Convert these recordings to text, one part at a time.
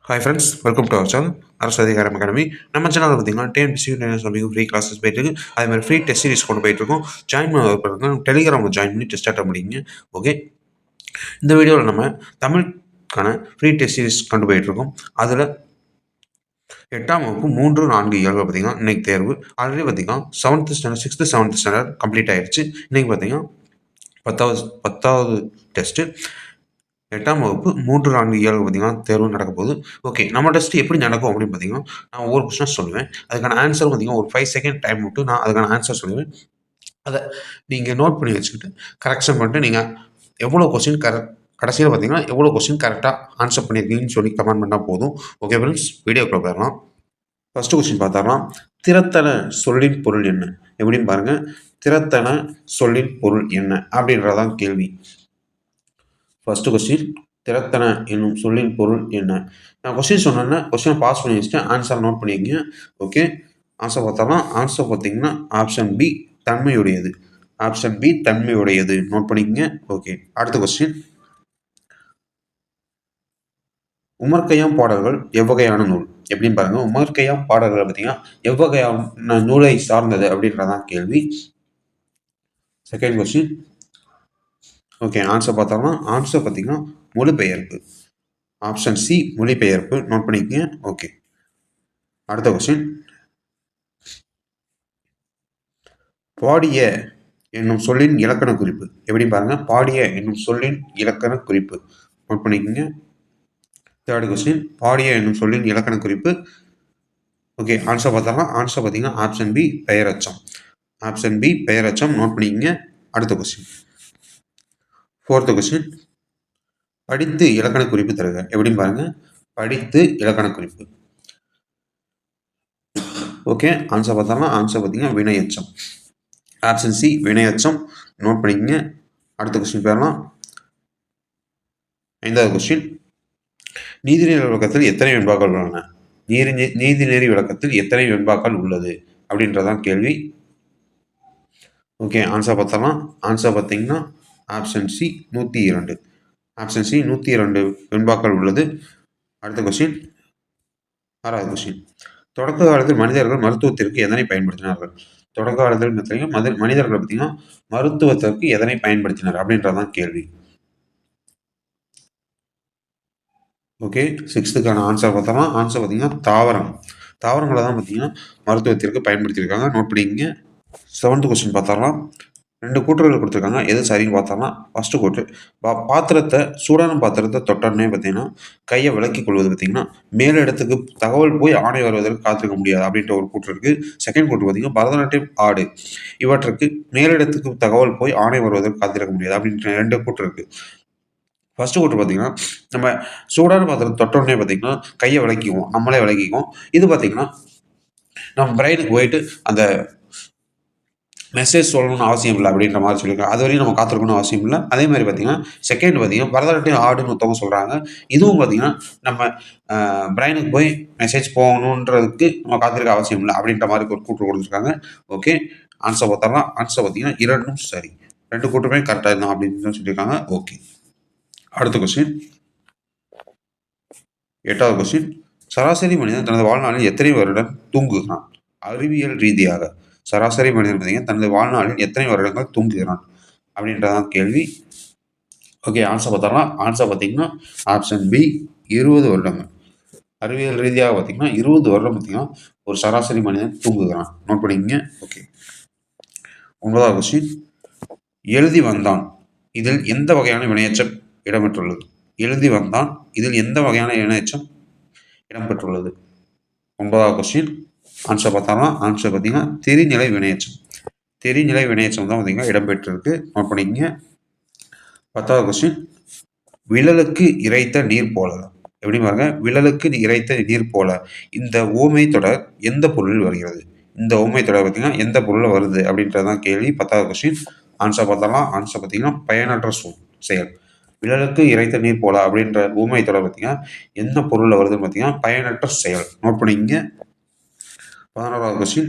Hi friends, welcome to our channel Arasu Adhikaram academy. நம்ம சேனலில் பார்த்தீங்கன்னா டிஎன்பிசி ஃப்ரீ கிளாஸஸ் போயிட்டு இருக்கு. அதே மாதிரி ஃப்ரீ டெஸ்ட் சீரிஸ் கொண்டு போயிட்டு இருக்கோம். ஜாயின் பண்ண டெலிகிராமில் ஜாயின் பண்ணி டெஸ்ட் அட்டன் பண்ணிங்க. ஓகே, இந்த வீடியோவில் நம்ம தமிழுக்கான ஃப்ரீ டெஸ்ட் சீரிஸ் கொண்டு போயிட்டு இருக்கோம். அதில் 8ஆம் வகுப்பு 3, 4, 7 பார்த்தீங்கன்னா இன்னைக்கு தேர்வு. ஆல்ரெடி பார்த்தீங்கன்னா 7th standard 6th 7th standard complete ஆயிடுச்சு. இன்னைக்கு பார்த்தீங்கன்னா 10வது டெஸ்ட்டு 8ஆம் வகுப்பு 3, 4, 7 பார்த்தீங்கன்னா தேர்வு நடக்க போகுது. ஓகே, நம்ம டெஸ்ட் எப்படி நடக்கும் அப்படின்னு பார்த்தீங்கன்னா, நான் ஒவ்வொரு கொஸ்டினாக சொல்லுவேன். அதுக்கான ஆன்சர் பார்த்தீங்கன்னா ஒரு 5 செகண்ட் டைம் விட்டு நான் அதுக்கான ஆன்சர் சொல்லுவேன். அதை நீங்கள் நோட் பண்ணி வச்சுக்கிட்டு கரெக்ஷன் பண்ணிட்டு நீங்கள் எவ்வளோ கொஸ்டின் கடைசியில் பார்த்தீங்கன்னா எவ்வளோ கொஸ்டின் கரெக்டாக ஆன்சர் பண்ணியிருக்கீங்கன்னு சொல்லி கமெண்ட் பண்ணால் போதும். ஓகே ஃப்ரெண்ட்ஸ், வீடியோக்குள்ள போயிடலாம். ஃபஸ்ட்டு கொஸ்டின் பார்த்தோம்னா, திறத்தன சொல்லின் பொருள் என்ன? எப்படின்னு பாருங்கள். திறத்தன சொல்லின் பொருள் என்ன அப்படின்றதான் கேள்வி. ஃபஸ்ட்டு கொஸ்டின், திறத்தன என்னும் சொல்லின் பொருள் என்ன? நான் கொஸ்டின் சொன்னேன்னா கொஸ்டினை பாஸ் பண்ணி வச்சுட்டேன், ஆன்சர் நோட் பண்ணிக்கங்க. ஓகே, ஆன்சர் பார்த்தோம்னா ஆன்சர் பார்த்தீங்கன்னா ஆப்ஷன் பி, தன்மையுடையது. ஆப்ஷன் பி, தன்மையுடையது. நோட் பண்ணிக்கங்க. ஓகே, அடுத்த கொஸ்டின், உமர்கய்யாம் பாடல்கள் எவ்வகையான நூல்? எப்படின்னு பாருங்க. உமர்கய்யாம் பாடல்கள் பார்த்தீங்கன்னா எவ்வகையான நூலை சார்ந்தது அப்படின்றதான் கேள்வி. செகண்ட் கொஸ்டின், ஓகே, ஆன்சர் பார்த்தோம்னா ஆன்சர் பார்த்தீங்கன்னா மொழிபெயர்ப்பு. ஆப்ஷன் சி, மொழிபெயர்ப்பு. நோட் பண்ணிக்கங்க. ஓகே, அடுத்த கொஸ்டின், பாடிய என்னும் சொல்லின் இலக்கண குறிப்பு. எப்படி பாருங்க. பாடிய என்னும் சொல்லின் இலக்கண குறிப்பு. நோட் பண்ணிக்கங்க. தேர்ட் கொஸ்டின், பாடிய என்னும் சொல்லின் இலக்கண குறிப்பு. ஓகே, ஆன்சர் பார்த்தோம்னா ஆன்சர் பார்த்தீங்கன்னா ஆப்ஷன் பி, பெயரச்சம். ஆப்ஷன் பி, பெயரச்சம். நோட் பண்ணிக்கங்க. அடுத்த கொஸ்டின், ஃபோர்த்து கொஸ்டின், படித்து இலக்கண குறிப்பு தருக. எப்படின்னு பாருங்க. படித்து இலக்கண குறிப்பு. ஓகே, ஆன்சர் பார்த்தோம்னா ஆன்சர் பார்த்தீங்கன்னா வினையச்சம். ஆப்ஷன் சி, வினையச்சம். நோட் பண்ணிக்கங்க. அடுத்த கொஸ்டின் போயிடலாம். 5வது கொஸ்டின், நீதிநெறி விளக்கத்தில் எத்தனை வெண்பாக்கள் உள்ளன? நீதிநெறி விளக்கத்தில் எத்தனை வெண்பாக்கள் உள்ளது அப்படின்றதான் கேள்வி. ஓகே, ஆன்சர் பார்த்தோம்னா ஆன்சர் பார்த்தீங்கன்னா ஆப்ஷன் சி, 102. ஆப்ஷன் சி, 102 வெண்பாக்கள் உள்ளது. அடுத்த கொஸ்டின், 6வது கொஸ்டின், தொடக்க காலத்தில் மனிதர்கள் மருத்துவத்திற்கு எதனை பயன்படுத்தினார்கள்? தொடக்க காலத்தில் பார்த்தீங்கன்னா மனிதர்கள் பார்த்தீங்கன்னா மருத்துவத்திற்கு எதனை பயன்படுத்தினார் அப்படின்றதான் கேள்வி. ஓகே, 6த்துக்கான ஆன்சர் பார்த்தோம்னா ஆன்சர் பார்த்தீங்கன்னா தாவரங்களை தான் பார்த்தீங்கன்னா மருத்துவத்திற்கு பயன்படுத்தியிருக்காங்க. நோட் பண்ணிக்கங்க. 7th question பார்த்தரலாம். 2 கூற்றுகள் கொடுத்துருக்காங்க. எது சரின்னு பார்த்தோம்னா ஃபஸ்ட்டு கூற்று, சூடான பாத்திரத்தை தொட்டோன்னே பார்த்தீங்கன்னா கையை விலக்கிக் கொள்வது பார்த்தீங்கன்னா மேலிடத்துக்கு தகவல் போய் ஆணை வருவதற்கு காத்திருக்க முடியாது அப்படின்ற ஒரு கூற்று இருக்குது. செகண்ட் கூற்று பார்த்தீங்கன்னா பரதநாட்டியம், ஆடு இவற்றுக்கு மேலிடத்துக்கு தகவல் போய் ஆணை வருவதற்கு காத்திருக்க முடியாது அப்படின்ற 2 கூற்று இருக்குது. ஃபஸ்ட்டு கூற்று பார்த்தீங்கன்னா நம்ம சூடான பாத்திரம் தொட்டோடனே பார்த்தீங்கன்னா கையை விளக்கிக்குவோம், நம்மளே விளக்கிக்குவோம். இது பார்த்தீங்கன்னா நம்ம பிரெயினுக்கு போயிட்டு அந்த மெசேஜ் சொல்லணும்னு அவசியம் இல்லை அப்படின்ற மாதிரி சொல்லியிருக்காங்க. அது வரையும் நம்ம காத்திருக்கணும்னு அவசியம் இல்லை. அதே மாதிரி பார்த்தீங்கன்னா செகண்ட் பார்த்தீங்கன்னா பரதநாட்டியம் ஆடுன்னு ஒருத்தவங்க சொல்கிறாங்க. இதுவும் பார்த்தீங்கன்னா நம்ம பிரெயினுக்கு போய் மெசேஜ் போகணுன்றதுக்கு நம்ம காத்திருக்க அவசியம் இல்லை அப்படின்ற மாதிரி ஒரு கூற்று கொடுத்துருக்காங்க. ஓகே, ஆன்சர் பார்த்தோம்னா ஆன்சர் பார்த்தீங்கன்னா 2ம் சரி. 2 கூற்றுமே கரெக்டாக இருந்தால் அப்படின்னு சொல்லியிருக்காங்க. ஓகே, அடுத்த கொஸ்டின், 8வது கொஸ்டின், சராசரி மனிதன் தனது வாழ்நாளில் எத்தனை வருடம் தூங்குகிறான்? அறிவியல் ரீதியாக சராசரி மனிதன் பார்த்தீங்கன்னா தனது வாழ்நாளில் எத்தனை வருடங்கள் தூங்குகிறான் அப்படின்றதான் கேள்வி. ஓகே, ஆன்சர் பார்த்தோம்னா ஆன்சர் பார்த்தீங்கன்னா ஆப்ஷன் பி, 20 வருடங்கள். அறிவியல் ரீதியாக பார்த்தீங்கன்னா 20 வருடம் பார்த்தீங்கன்னா ஒரு சராசரி மனிதன் தூங்குகிறான். நோட் பண்ணிக்கங்க. ஓகே, 9வது கொஸ்டின், எழுதி வந்தான் இதில் எந்த வகையான வினையச்சம் இடம்பெற்றுள்ளது? எழுதி வந்தான் இதில் எந்த வகையான வினையச்சம் இடம்பெற்றுள்ளது? 9வது கொஸ்டின், ஆன்சர் பார்த்தோம்னா ஆன்சர் பார்த்தீங்கன்னா தெரிநிலை வினையச்சம். தெரிநிலை வினையச்சம் தான் பார்த்தீங்கன்னா இடம்பெற்றிருக்கு. நோட் பண்ணிக்கங்க. 10வது கொஸ்டின், விழலுக்கு இறைத்த நீர் போல. எப்படி பாருங்க. விழலுக்கு இறைத்த நீர் போல இந்த ஊமை தொடர் எந்த பொருளில் வருகிறது? இந்த ஊமை தொடர் பார்த்தீங்கன்னா எந்த பொருளில் வருது அப்படின்றதான் கேள்வி. 10வது கொஸ்டின், ஆன்சர் பார்த்தோம்னா ஆன்சர் பார்த்தீங்கன்னா பயனற்ற செயல். விழலுக்கு இறைத்த நீர் போல அப்படின்ற ஊமை தொடர் பார்த்தீங்கன்னா எந்த பொருளில் வருதுன்னு பார்த்தீங்கன்னா பயனற்ற செயல். நோட் பண்ணிக்கங்க. 11வது கொஸ்டின்,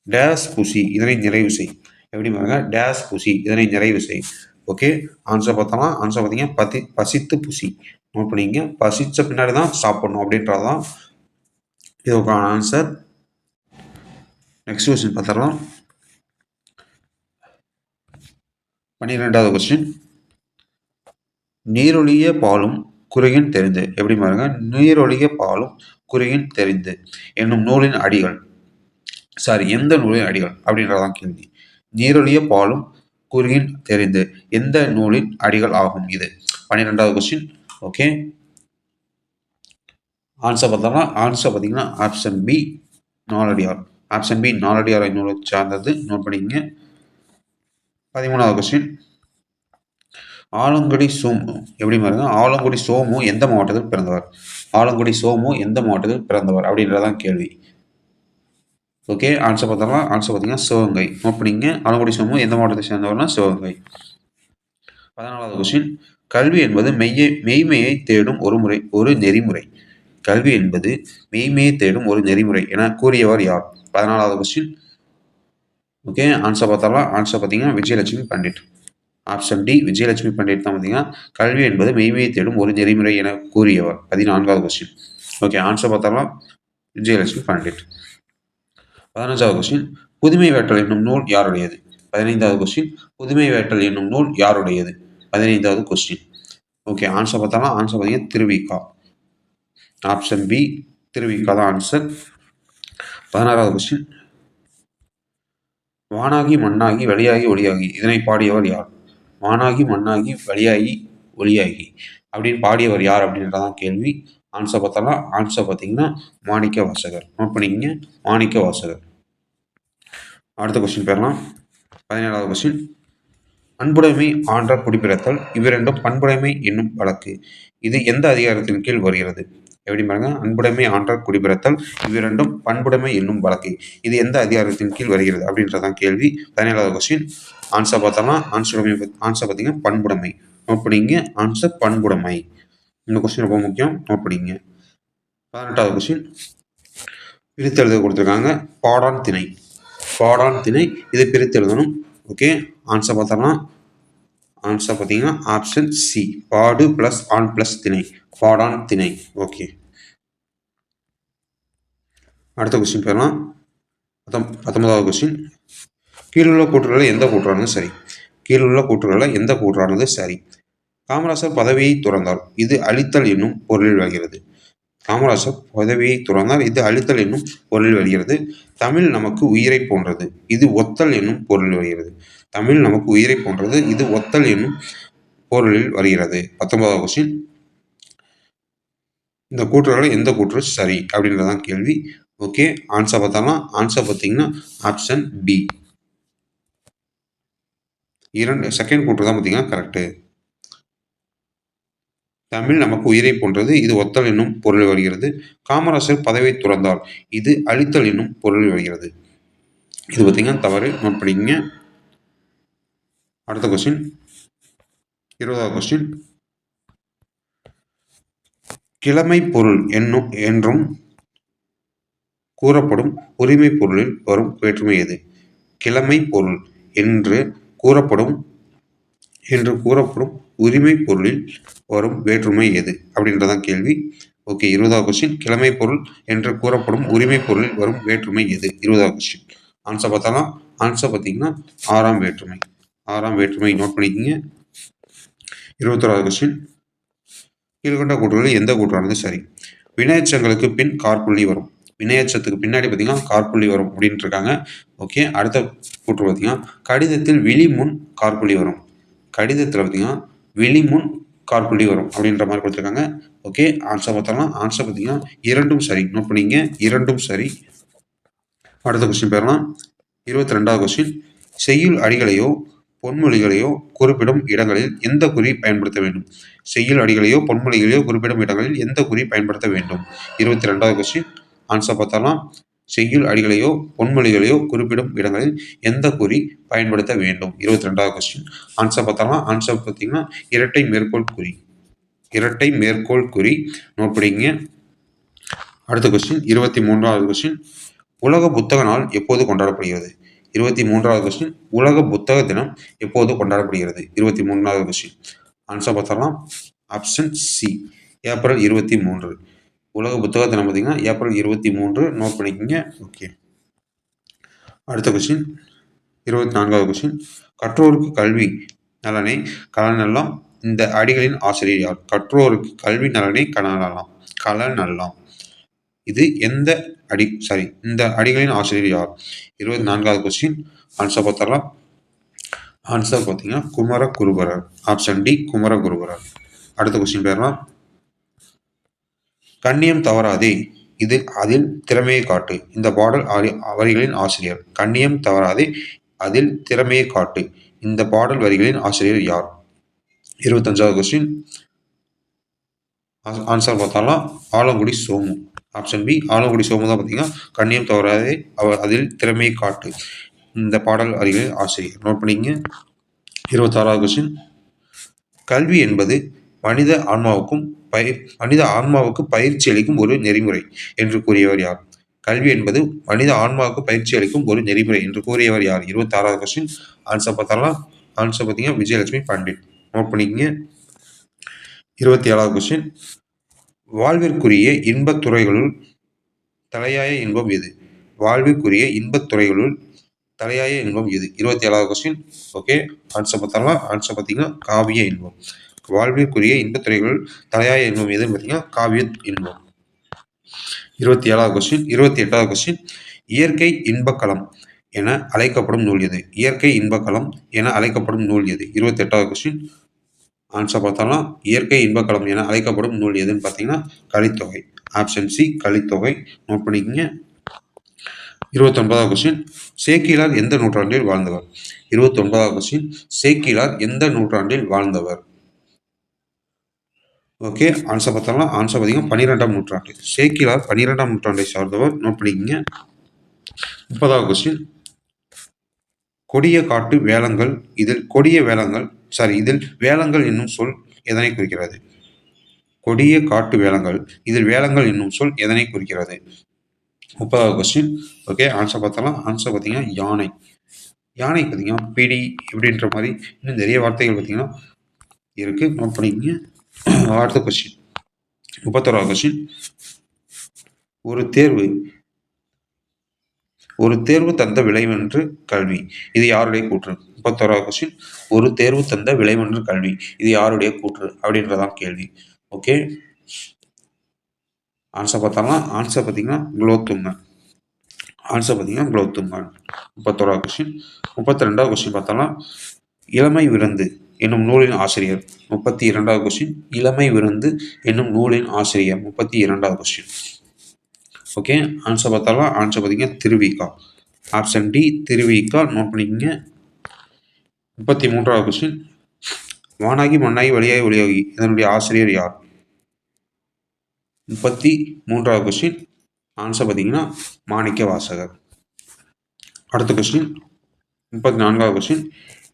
டேஸ் பூசி இதனை நிறைவு செய். எப்படி பாருங்க. டேஸ் பூசி இதனை நிறைவு செய். ஓகே, ஆன்சர் பார்த்தோம்னா ஆன்சர் பார்த்தீங்கன்னா பசித்து புசி. நோட் பண்ணிங்க. பசிச்ச பின்னாடி தான் சாப்பிடணும் அப்படின்றது தான் இதுக்கான ஆன்சர். நெக்ஸ்ட் கொஸ்டின் பார்த்துடலாம். 12வது கொஸ்டின். நீரொழிய பாலும் குறையின் தெரிந்து. எப்படி பாருங்க, நீரொழிய பாலும் குறையின் தெரிந்து என்னும் நூலின் அடிகள். எந்த நூலின் அடிகள் அப்படின்றதான் கேள்வி. நீரொழிய பாலும் குறையின் தெரிந்து எந்த நூலின் அடிகள் ஆகும் இது? 12வது கொஸ்டின். ஓகே, ஆன்சர் பார்த்தோம்னா ஆன்சர் பார்த்தீங்கன்னா option B Naladiyar. Option B Naladiyar நூலை சார்ந்தது. நோட் பண்ணிக்கங்க. 13வது கொஸ்டின். ஆலங்குடி சோமு. எப்படி பாருங்க, ஆலங்குடி சோமு எந்த மாவட்டத்தில் பிறந்தவர்? ஆலங்குடி சோமு எந்த மாவட்டத்தில் பிறந்தவர் அப்படின்றதான் கேள்வி. ஓகே, ஆன்சர் பார்த்தோம்னா ஆன்சர் பார்த்தீங்கன்னா சிவகங்கை. நோட் பண்ணிங்க. ஆலங்குடி சோமு எந்த மாவட்டத்தை சேர்ந்தவர்னா சிவகங்கை. 14வது கொஸ்டின். கல்வி என்பது மெய்மையை தேடும் ஒரு நெறிமுறை. கல்வி என்பது மெய்மையை தேடும் ஒரு நெறிமுறை என கூறியவர் யார்? 14வது கொஸ்டின். ஓகே, ஆன்சர் பார்த்தாலும் ஆன்சர் பார்த்தீங்கன்னா விஜயலட்சுமி பண்டிட். ஆப்ஷன் டி விஜயலட்சுமி பண்டிட் தான் பார்த்தீங்கன்னா கல்வி என்பது மெய்மையை தேடும் ஒரு நெறிமுறை என கூறியவர். 14வது கொஸ்டின். ஓகே, ஆன்சர் பார்த்தாலும் விஜயலட்சுமி பண்டிட். 15வது கொஸ்டின். புதுமை வேட்டல் என்னும் நூல் யாருடையது? 15வது கொஸ்டின். புதுமை வேட்டல் என்னும் நூல் யாருடையது? 15வது கொஸ்டின். ஓகே, ஆன்சர் பார்த்தாலும் ஆன்சர் பார்த்தீங்கன்னா திருவிக்கா. ஆப்ஷன் பி திருவிக்கா தான் ஆன்சர். 16வது கொஸ்டின். வானாகி மண்ணாகி வெளியாகி ஒளியாகி இதனை பாடியவர் யார்? வானாகி மண்ணாகி வெளியாகி ஒளியாகி அப்படின்னு பாடியவர் யார் அப்படின்றதான் கேள்வி. ஆன்சர் பார்த்தாலும் ஆன்சர் பார்த்தீங்கன்னா மாணிக்க வாசகர். நோட் பண்ணிக்கங்க, மாணிக்க வாசகர். அடுத்த கொஸ்டின் பேரலாம். 17வது கொஸ்டின். அன்புடைமை ஆன்ற குடிப்பிறத்தல் இவ்விரண்டும் பண்புடைமை என்னும் வழக்கு. இது எந்த அதிகாரத்தின் கீழ் வருகிறது? எப்படி பாருங்க, அன்புடைமை ஆன்ற குடிப்பிறத்தல் இவ்விரண்டும் பண்புடைமை என்னும் வழக்கு. இது எந்த அதிகாரத்தின் கீழ் வருகிறது அப்படின்றதான் கேள்வி. 17வது கொஸ்டின். ஆன்சர் பார்த்தோம்னா ஆன்சர் பார்த்தீங்கன்னா பண்புடைமை. நோட் பண்ணிங்க, ஆன்சர் பண்புடைமை. இந்த கொஸ்டின் ரொம்ப முக்கியம், நோட் பண்ணிங்க. 18வது கொஸ்டின். பிரித்தெழுத கொடுத்துருக்காங்க. பாடான் திணை. பாடான் திணை இதை பிரித்து எழுதணும். ஓகே, ஆன்சர் பார்த்தோம்னா ஆன்சர் பார்த்தீங்கன்னா ஆப்ஷன் சி பாடு பிளஸ் ஆன் பிளஸ் திணை. பாடான் திணை. ஓகே, அடுத்த கொஸ்டின் போயிடலாம். 19வது கொஸ்டின். கீழுள்ள கூற்றுகளில் எந்த கூற்றானது சரி? கீழுள்ள கூற்றுகளில் எந்த கூற்றானது சரி? காமராசர் பதவியை துறந்தார், இது அழித்தல் என்னும் பொருளில் வருகிறது. காமராசர் பதவியை துறந்தார், இது அழித்தல் என்னும் பொருளில் வருகிறது. தமிழ் நமக்கு உயிரை போன்றது, இது ஒத்தல் என்னும் பொருளில் வருகிறது. தமிழ் நமக்கு உயிரை போன்றது, இது ஒத்தல் என்னும் பொருளில் வருகிறது. 19வது கொஸ்டின். இந்த கூற்றுகளில் எந்த கூற்று சரி அப்படின்றதான் கேள்வி. ஓகே, ஆன்சர் பார்த்தோம்னா ஆன்சர் பார்த்தீங்கன்னா ஆப்ஷன் பி செகண்ட் கூற்று தான் பார்த்தீங்கன்னா கரெக்டு. தமிழ் நமக்கு உயிரை போன்றது, இது ஒத்தல் என்னும் பொருளில் வருகிறது. காமராசர் பதவியை துறந்தார், இது அழித்தல் என்னும் பொருளில் வருகிறது. இது பார்த்தீங்கன்னா தவறு. நோட் பண்ணிக்கங்க. அடுத்த கொஸ்டின் 20வது கொஸ்டின். கிழமை பொருள் என்றும் கூறப்படும் உரிமை பொருளில் வரும் வேற்றுமை எது? கிழமை பொருள் என்று கூறப்படும் உரிமை பொருளில் வரும் வேற்றுமை எது அப்படின்றதான் கேள்வி. ஓகே, 20வது கொஸ்டின். கிழமை பொருள் என்று கூறப்படும் உரிமை பொருளில் வரும் வேற்றுமை எது? 20வது கொஸ்டின். ஆன்சர் பார்த்தாலும் ஆன்சர் பார்த்தீங்கன்னா ஆறாம் வேற்றுமை. ஆறாம் வேற்றுமை. நோட் பண்ணிக்கோங்க. 21வது கொஸ்டின். கீழ்கண்ட கூற்றுகளில் எந்த கூற்றானது சரி? வினையச்சங்களுக்கு பின் காற்புள்ளி வரும். வினையச்சத்துக்கு பின்னாடி பார்த்தீங்கன்னா காற்புள்ளி வரும் அப்படின்ட்டு இருக்காங்க. ஓகே, அடுத்த கூற்று பார்த்தீங்கன்னா கடிதத்தில் விழி முன் காற்புள்ளி வரும். கடிதத்தில் பார்த்தீங்கன்னா விழி முன் காற்புள்ளி வரும் அப்படின்ற மாதிரி கொடுத்துருக்காங்க. ஓகே, ஆன்சர் பார்த்தோம்னா ஆன்சர் பார்த்தீங்கன்னா இரண்டும் சரி. நோட் பண்ணிங்க, இரண்டும் சரி. அடுத்த கொஸ்டின் பேரலாம். 22வது கொஸ்டின். செய்யுள் அடிகளையோ பொன்மொழிகளையோ குறிப்பிடும் இடங்களில் எந்த குறி பயன்படுத்த வேண்டும்? செய்யுள் அடிகளையோ பொன்மொழிகளையோ குறிப்பிடும் இடங்களில் எந்த குறி பயன்படுத்த வேண்டும்? 22வது கொஸ்டின். ஆன்சர் பார்த்தாலாம் செய்யுள் அடிகளையோ பொன்மொழிகளையோ குறிப்பிடும் இடங்களில் எந்த குறி பயன்படுத்த வேண்டும்? 22வது கொஸ்டின். ஆன்சர் பார்த்தாலாம் ஆன்சர் பார்த்தீங்கன்னா இரட்டை மேற்கோள் குறி. இரட்டை மேற்கோள் குறி. நோட் பண்ணிங்க. அடுத்த கொஸ்டின் 23வது கொஸ்டின். உலக புத்தக நாள் எப்போது கொண்டாடப்படுகிறது? 23வது கொஸ்டின், உலக புத்தக தினம் எப்போது கொண்டாடப்படுகிறது? 23வது கொஸ்டின். ஆன்சர் பார்த்தரலாம். Option C, April 23. உலக புத்தக தினம் பார்த்தீங்கன்னா ஏப்ரல் 23. நோட் பண்ணிக்கோங்க. ஓகே. அடுத்த கொஸ்டின், 24வது கொஸ்டின். கற்றோருக்கு கல்வி நலனை கலநல்லாம் இந்த அடிகளின் ஆசிரியர் யார்? கற்றோருக்கு கல்வி நலனை கலநல்லாம் இது எந்த இந்த அடிகளின் ஆசிரியர் யார்? 24வது கொஸ்டின். ஆன்சர் பார்த்தரலாம். ஆன்சர் பார்த்தீங்கன்னா குமரகுருபரர். Option D, Kumaraguruparar. அடுத்த கொஸ்டின் பேரலாம். கண்ணியம் தவறாதே அதில் திறமையை காட்டு. இந்த பாடல் வரிகளின் ஆசிரியர். கண்ணியம் தவறாதே அதில் திறமையை காட்டு. இந்த பாடல் வரிகளின் ஆசிரியர் யார்? 25வது கொஸ்டின். ஆன்சர் பார்த்தாலாம் ஆலங்குடி சோமு. ஆப்ஷன் பி, ஆலங்குடி சோமு தான் பார்த்தீங்கன்னா கண்ணியம் தவறாதே அதில் திறமையை காட்டு இந்த பாடல் வரிகளின் ஆசிரியர். நோட் பண்ணிங்க. 26வது கொஸ்டின். கல்வி என்பது மனித ஆன்மாவுக்கு பயிற்சி அளிக்கும் ஒரு நெறிமுறை என்று கூறியவர் யார்? கல்வி என்பது மனித ஆன்மாவுக்கு பயிற்சி அளிக்கும் ஒரு நெறிமுறை என்று கூறியவர் யார்? 26வது கொஸ்டின். ஆன்சர் பார்த்தாலாம். ஆன்சர் பார்த்தீங்கன்னா விஜயலட்சுமி பண்டிட். நோட் பண்ணிக்கங்க. 27வது கொஸ்டின். வாழ்விற்குரிய இன்பத் துறைகளுள் தலையாய இன்பம் எது? வாழ்விற்குரிய இன்பத் துறைகளுள் தலையாய இன்பம் எது? 27வது கொஸ்டின். ஓகே. ஆன்சர் பார்த்தாலாம். ஆன்சர் பார்த்தீங்கன்னா காவிய இன்பம். வாழ்விற்குரிய இன்பத்துறைகள் தலையாய இன்பம் எதுன்னு பார்த்தீங்கன்னா காவிய இன்பம். 27வது கொஸ்டின். 28வது கொஸ்டின். இயற்கை இன்பக்களம் என அழைக்கப்படும் நூல் எது? இயற்கை இன்பக்களம் என அழைக்கப்படும் நூல் எது? 28வது கொஸ்டின். ஆன்சர் பார்த்தாலும் இயற்கை இன்பக்களம் என அழைக்கப்படும் நூல் எதுன்னு பார்த்தீங்கன்னா Kalithogai. Option C, Kalithogai. Note பண்ணிக்கங்க. 29வது கொஸ்டின். சேக்கிழார் எந்த நூற்றாண்டில் வாழ்ந்தவர்? 29வது கொஸ்டின். சேக்கிழார் எந்த நூற்றாண்டில் வாழ்ந்தவர்? ஓகே. ஆன்சர் பார்த்தோம்னா ஆன்சர் பார்த்தீங்கன்னா 12ஆம் நூற்றாண்டு. சேக்கிழார் 12ஆம் நூற்றாண்டை சார்ந்தவர். நோட் பண்ணிக்கங்க. 30வது கொஸ்டின். கொடிய காட்டு வேலங்கள் இதில் வேலங்கள் என்னும் சொல் எதனை குறிக்கிறது? கொடிய காட்டு வேலங்கள் இதில் வேலங்கள் என்னும் சொல் எதனை குறிக்கிறது? 30வது கொஸ்டின். ஓகே. ஆன்சர் பார்த்தோம்னா ஆன்சர் பார்த்தீங்கன்னா யானை. யானை பார்த்தீங்கன்னா பிடி இப்படின்ற மாதிரி இன்னும் நிறைய வார்த்தைகள் பார்த்தீங்கன்னா இருக்கு. நோட் பண்ணிக்கங்க. அடுத்த கொஸ்டின், 31வது கொஸ்டின். ஒரு தேர்வு தந்த விளைவென்று கல்வி, இது யாருடைய கூற்று? 31வது கொஸ்டின். ஒரு தேர்வு தந்த விளைவென்று கல்வி, இது யாருடைய கூற்று அப்படின்றதான் கேள்வி. ஓகே. ஆன்சர் பார்த்தோம்னா ஆன்சர் பார்த்தீங்கன்னா குலோத்துங்க. ஆன்சர் பார்த்தீங்கன்னா குலோத்துங்க. 31வது கொஸ்டின். 32வது கொஸ்டின் பார்த்தோம்னா இளமை விருந்து என்னும் நூலின் ஆசிரியர். 32வது கொஸ்டின். இளமை விருந்து என்னும் நூலின் ஆசிரியர். 32வது கொஸ்டின். ஓகே. ஆன்சர் பார்த்தாலும் ஆன்சர் பார்த்தீங்கன்னா Thiruvika. Option D, Thiruvika. Note பண்ணிக்கங்க. 33வது கொஸ்டின். வானாகி மண்ணாகி வழியாகி ஒளியாகி இதனுடைய ஆசிரியர் யார்? 33வது கொஸ்டின். ஆன்சர் பார்த்தீங்கன்னா மாணிக்க வாசகர். அடுத்த கொஸ்டின், 34வது கொஸ்டின்.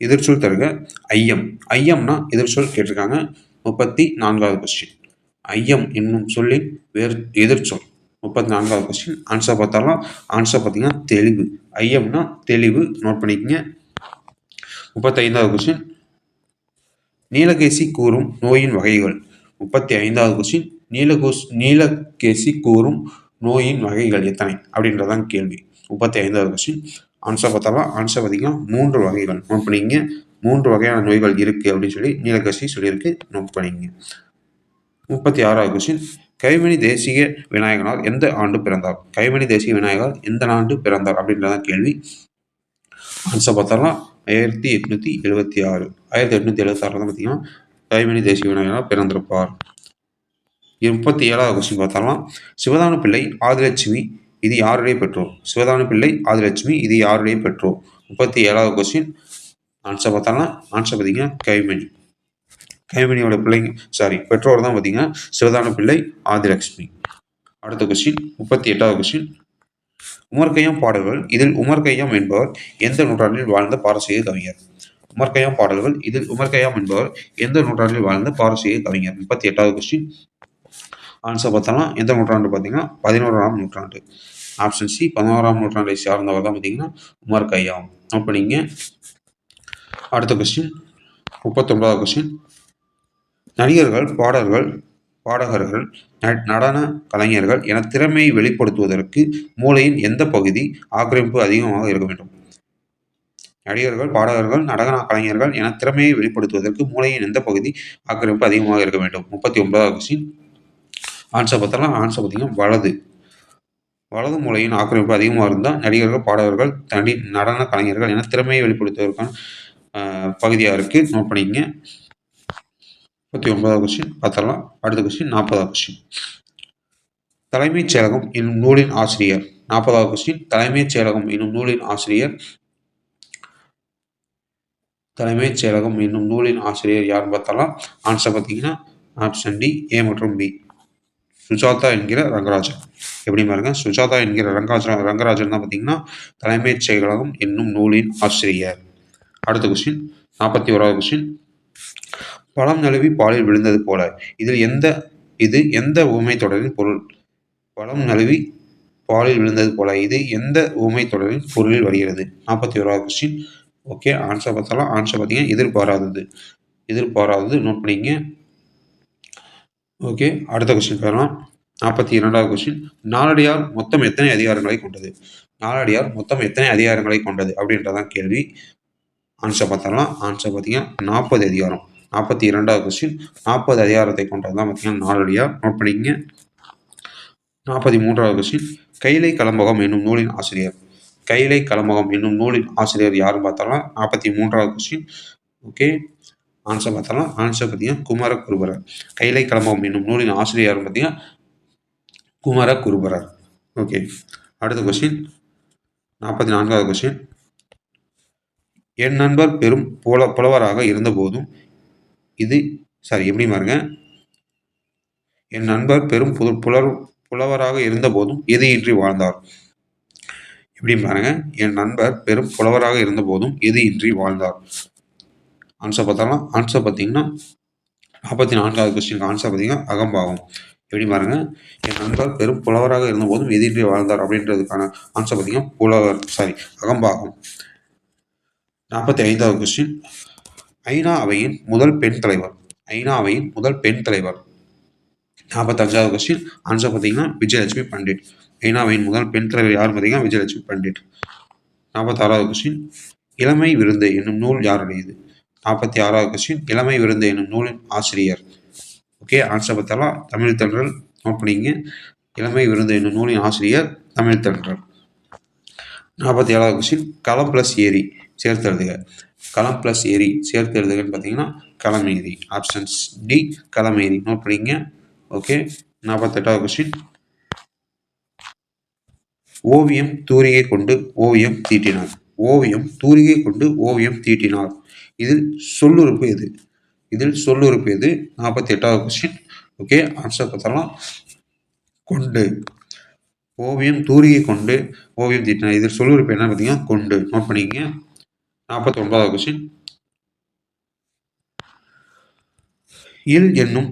எதிர்ச்சொல் தருக. ஐயம்னா எதிர்ச்சொல் கேட்டிருக்காங்க. 34வது கொஸ்டின். ஐயம் என்னும் சொல்லின் எதிர்ச்சொல். 34வது கொஸ்டின். ஆன்சர் பார்த்தாலும் ஆன்சர் பார்த்தீங்கன்னா தெளிவு. ஐயம்னா தெளிவு. நோட் பண்ணிக்கங்க. 35வது கொஸ்டின். நீலகேசி கூறும் நோயின் வகைகள். 35வது கொஸ்டின். நீலகேசி கூறும் நோயின் வகைகள் எத்தனை அப்படின்றதான் கேள்வி. 35வது கொஸ்டின். ஆன்சர் பார்த்தாலும் ஆன்சர் பார்த்தீங்கன்னா 3 வகைகள். நோட் பண்ணிங்க. 3 வகையான நோய்கள் இருக்குது அப்படின்னு சொல்லி நீலகேசி சொல்லியிருக்கு. நோட் பண்ணிங்க. 36வது கொஸ்டின். கைவினை தேசிய விநாயகனார் எந்த ஆண்டு பிறந்தார்? கைவினை தேசிய விநாயகர் எந்த ஆண்டு பிறந்தார் அப்படின்றதான் கேள்வி. ஆன்சர் பார்த்தாலும் 1876. 1876 தான் பார்த்தீங்கன்னா கைவினை தேசிய விநாயகனார் பிறந்திருப்பார். 37வது கொஸ்டின் பார்த்தாலும் சிவதானு பிள்ளை ஆதிலட்சுமி இது யாருடைய பெற்றோர்? சிவதானு பிள்ளை ஆதிலட்சுமி இது யாருடைய பெற்றோர்? 37வது கொஸ்டின். ஆன்சர் பார்த்தாலும் ஆன்சர் பார்த்தீங்கன்னா கைவினியோட பெற்றோர் தான் பார்த்தீங்கன்னா சிவதானு பிள்ளை ஆதிலட்சுமி. அடுத்த கொஸ்டின், 38வது கொஸ்டின். உமர்கய்யாம் பாடல்கள் இதில் உமர்கய்யாம் என்பவர் எந்த நூற்றாண்டில் வாழ்ந்த பாரசீக கவிஞர்? உமர்கய்யாம் பாடல்கள் இதில் உமர்கய்யாம் என்பவர் எந்த நூற்றாண்டில் வாழ்ந்த பாரசீக கவிஞர்? 38வது கொஸ்டின். ஆன்சர் பார்த்தோம்னா எந்த நூற்றாண்டு பார்த்தீங்கன்னா 11ஆம் நூற்றாண்டு. ஆப்ஷன் சி 11ஆம் நூற்றாண்டை சார்ந்தவர் தான் பார்த்தீங்கன்னா உமர் கய்யாம். நோட் பண்ணிங்க. அடுத்த கொஸ்டின் 39வது கொஸ்டின். நடிகர்கள், பாடகர்கள், நடன கலைஞர்கள் என திறமையை வெளிப்படுத்துவதற்கு மூளையின் எந்த பகுதி ஆக்கிரமிப்பு அதிகமாக இருக்க வேண்டும்? நடிகர்கள், பாடகர்கள், நடன கலைஞர்கள் என திறமையை வெளிப்படுத்துவதற்கு மூளையின் எந்த பகுதி ஆக்கிரமிப்பு அதிகமாக இருக்க வேண்டும்? 39வது கொஸ்டின். ஆன்சர் பார்த்தலாம். ஆன்சர் பார்த்தீங்கன்னா வலது மூளையின் ஆக்கிரமிப்பு அதிகமாக இருந்தால் நடிகர்கள், பாடகர்கள், நடன கலைஞர்கள் என திறமையை வெளிப்படுத்துவதற்கான பகுதியாக இருக்குது. நோட் பண்ணிக்கங்க. 39வது கொஸ்டின் பார்த்தலாம். அடுத்த கொஸ்டின் 40வது கொஸ்டின். தலைமைச் செயலகம் என்னும் நூலின் ஆசிரியர். 40வது கொஸ்டின். தலைமைச் செயலகம் என்னும் நூலின் ஆசிரியர். தலைமைச் செயலகம் என்னும் நூலின் ஆசிரியர் யாருன்னு பார்த்தலாம். ஆன்சர் பார்த்தீங்கன்னா ஆப்ஷன் டி, ஏ மற்றும் பி. சுஜாதா என்கிற ரங்கராஜன். எப்படி பாருங்க, சுஜாதா என்கிற ரங்கராஜன் தான் பார்த்தீங்கன்னா தலைமைச் செயலகம் என்னும் நூலின் ஆசிரியர். அடுத்த கொஸ்டின் 41வது கொஸ்டின். பழம் நழுவி பாலில் விழுந்தது போல இது எந்த உவமை தொடரின் பொருள்? பழம் நழுவி பாலில் விழுந்தது போல இது எந்த உவமை தொடரின் பொருளில் வருகிறது? 41வது கொஸ்டின். ஓகே, ஆன்சர் பார்த்தாலும். ஆன்சர் பார்த்தீங்கன்னா எதிர்பாராதது. நோட் பண்ணிங்க. ஓகே, அடுத்த கொஸ்டின் பார்க்கலாம். 42வது கொஸ்டின். நாலடியார் மொத்தம் எத்தனை அதிகாரங்களை கொண்டது? நாலடியார் மொத்தம் எத்தனை அதிகாரங்களை கொண்டது அப்படின்றதான் கேள்வி. ஆன்சர் பார்த்தலாம். ஆன்சர் பார்த்தீங்கன்னா 40 அதிகாரம். 42வது கொஸ்டின். 40 அதிகாரத்தை கொண்டது தான் பார்த்தீங்கன்னா நாலடியார். நோட் பண்ணிங்க. 43வது கொஸ்டின். கைலை கலம்பகம் என்னும் நூலின் ஆசிரியர். கைலை கலம்பகம் என்னும் நூலின் ஆசிரியர் யாருன்னு பார்த்தலாம். 43வது கொஸ்டின். ஓகே, ஆன்சர் பார்த்தலாம். ஆன்சர் பார்த்தீங்கன்னா குமரகுருபரர். கைலை கலம்பகம் என்னும் நூலின் ஆசிரியர் யாருன்னு பார்த்தீங்கன்னா குமரகுருபரர். ஓகே, அடுத்த கொஸ்டின் 44வது கொஸ்டின். என் நண்பர் பெரும் புலவராக இருந்த போதும் எப்படி பாருங்க. என் நண்பர் பெரும் புலவராக இருந்த போதும் எதையின்றி வாழ்ந்தார். எப்படி பாருங்க. என் நண்பர் பெரும் புலவராக இருந்த போதும் எதையின்றி வாழ்ந்தார். ஆன்சர் பார்த்தலாம். ஆன்சர் பார்த்தீங்கன்னா 44வது கொஸ்டின் ஆன்சர் பார்த்தீங்கன்னா அகம்பாவம். எப்படி பாருங்க. என் நண்பர் பெரும் புலவராக இருந்த போதும் எதின்றி வாழ்ந்தார் அப்படின்றதுக்கான ஆன்சர் பார்த்தீங்கன்னா அகம்பாகம். 45வது கொஸ்டின். ஐநா அவையின் முதல் பெண் தலைவர். 45வது கொஸ்டின். ஆன்சர் பார்த்தீங்கன்னா விஜயலட்சுமி பண்டிட். ஐநாவின் முதல் பெண் தலைவர் யார் பார்த்தீங்கன்னா விஜயலட்சுமி பண்டிட். 46வது கொஸ்டின். இளமை விருந்து என்னும் நூல் யாருடையது? 46வது கொஸ்டின். இளமை விருந்து என்னும் நூலின் ஆசிரியர். ஓகே, ஆன்சர் பார்த்தாலும் தமிழ் தென்றல். நோட் பண்ணிங்க. இளமை விருந்து என்னும் நூலின் ஆசிரியர் தமிழ் தென்றல். 47வது கொஸ்டின். களம் பிளஸ் ஏரி சேர்த்து எழுதுக. களம் பிளஸ் ஏரி சேர்த்து எழுதுகன்னு பார்த்தீங்கன்னா களமேரி. ஆப்ஷன்ஸ் டி, களமேரி. நோட் பண்ணிங்க. ஓகே, 48வது கொஸ்டின். ஓவியம் தூரிகை கொண்டு ஓவியம் தீட்டினார். ஓவியம் தூரிகை கொண்டு ஓவியம் தீட்டினார். இதில் சொல்லுறுப்பு எது? 48வது கொஸ்டின். ஓகே, ஆன்சர் பார்த்தலாம் கொண்டு. ஓவியம் தூரிகை கொண்டு ஓவியம் தீட்டினார். இதில் சொல்லுறுப்பு என்ன பார்த்தீங்கன்னா கொண்டு. நோட் பண்ணிக்கங்க. 49வது கொஸ்டின். இல் என்னும்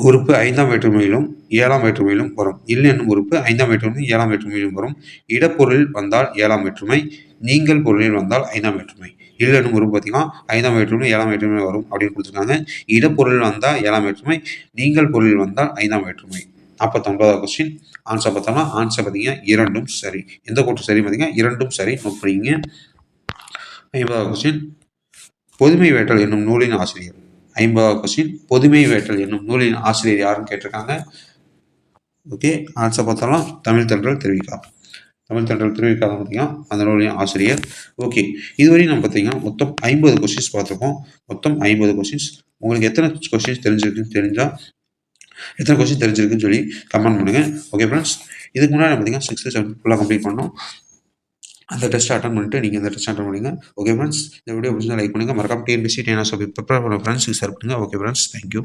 உறுப்பு 5ஆம் வேற்றுமையிலும் 7ஆம் வேற்றுமையிலும் வரும். இல் என்னும் உறுப்பு 5ஆம் வேற்றுமையிலும் 7ஆம் வேற்றுமையிலும் வரும். இடப்பொருளில் வந்தால் 7ஆம் வேற்றுமை, நீங்கள் பொருளில் வந்தால் 5ஆம் வேற்றுமை. இல் என்னும் உறுப்பு பார்த்தீங்கன்னா 5ஆம் வேற்றுமை 7ஆம் வேற்றுமை வரும் அப்படின்னு கொடுத்துருக்காங்க. இடப்பொருளில் வந்தால் 7ஆம் வேற்றுமை, நீங்கள் பொருளில் வந்தால் 5ஆம் வேற்றுமை. 49வது கொஸ்டின். ஆன்சர் பார்த்தோம்னா ஆன்சர் பார்த்தீங்கன்னா இரண்டும் சரி. எந்த கூற்று சரி பார்த்தீங்கன்னா இரண்டும் சரி. நோட் பண்ணிங்க. 50வது கொஸ்டின். பொதுமை வேட்டல் என்னும் நூலின் ஆசிரியர். 50வது கொஸ்டின். பொதுமை வேட்டல் என்னும் நூலின் ஆசிரியர் யாருன்னு கேட்டிருக்காங்க. ஓகே, ஆன்சர் பார்த்தாலும் தமிழ் தென்றல் திருவிக்கா. தமிழ் தென்றல் திருவிக்கா தான் பார்த்தீங்கன்னா அந்த நூலின் ஆசிரியர். ஓகே, இதுவரையும் நம்ம பார்த்தீங்கன்னா மொத்தம் 50 கொஸ்டின்ஸ் பார்த்துருக்கோம். மொத்தம் 50 கொஸ்டின்ஸ். உங்களுக்கு எத்தனை கொஸ்டின்ஸ் தெரிஞ்சிருக்குன்னு சொல்லி கமெண்ட் பண்ணுங்க. ஓகே ஃப்ரெண்ட்ஸ், இதுக்கு முன்னாடி பார்த்தீங்கன்னா 6th 7th ஃபுல்லாக கம்ப்ளீட் பண்ணோம். அந்த டெஸ்ட் அட்டன் பண்ணிட்டு நீங்கள் இந்த டெஸ்ட் அட்டன் பண்ணுங்க. ஓகே ஃப்ரெண்ட்ஸ், இந்த வீடியோ பிடிச்சா லைக் பண்ணுங்கள். மறக்காம டிஎன்பிஎஸ்சி ப்ரிப்பேர் பண்ண ஃப்ரெண்ட்ஸுக்கு ஷேர் பண்ணுங்கள். Okay friends, thank you.